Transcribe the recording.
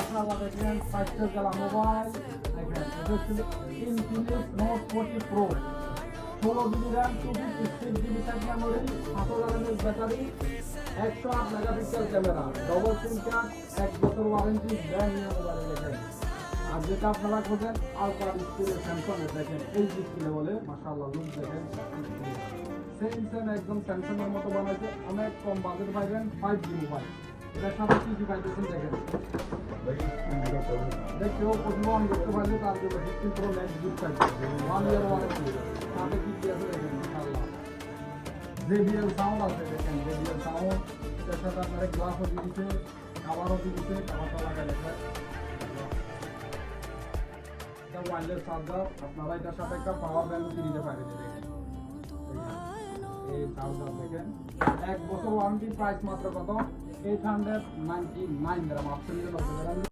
আপনারা দেখেন 5 গেলা মোবাইল দেখেন এটা হচ্ছে Infinix Note 40 Pro 16 GB RAM 256 GB memory 5000 mAh battery 108 megapixel camera double সিম কার্ড 1 বছর ওয়ারেন্টি ব্র্যান্ড নিউ মোবাইল দেখেন আর যেটা আপনারা খোঁজেন আলট্রা ডিসপ্লে স্যামসাং দেখেন এই ডিসপ্লে বলে মাশাআল্লাহ লুক দেখেন সেম একদম স্যামসাং এর মতো বানাইছে অনেক কম বাজেট পাইবেন 5G মোবাইল এটা সাথে কি কি পাইতেছেন দেখেন দেখেও প্রথম দেখতে পাইলে তার জন্য 15 Pro Max গিফট পাইছে 1 ইয়ার ওয়ারেন্টি সাথে কি কি আছে দেখেন মাশাআল্লাহ JBL সাউন্ড আছে দেখেন JBL সাউন্ড এর সাথে আপনারা গ্লাসও দিয়েছে কভারও দিয়েছে কভারটা লাগাই দেখেন এটা ওয়্যারলেস চার্জার আপনারা এটার সাথে একটা পাওয়ার ব্যাংক দিতে পারেন দেখেন এই চার্জার দেখেন 1 বছর ওয়ারেন্টি প্রাইস মাত্র কত 899 গ্রাম আপনি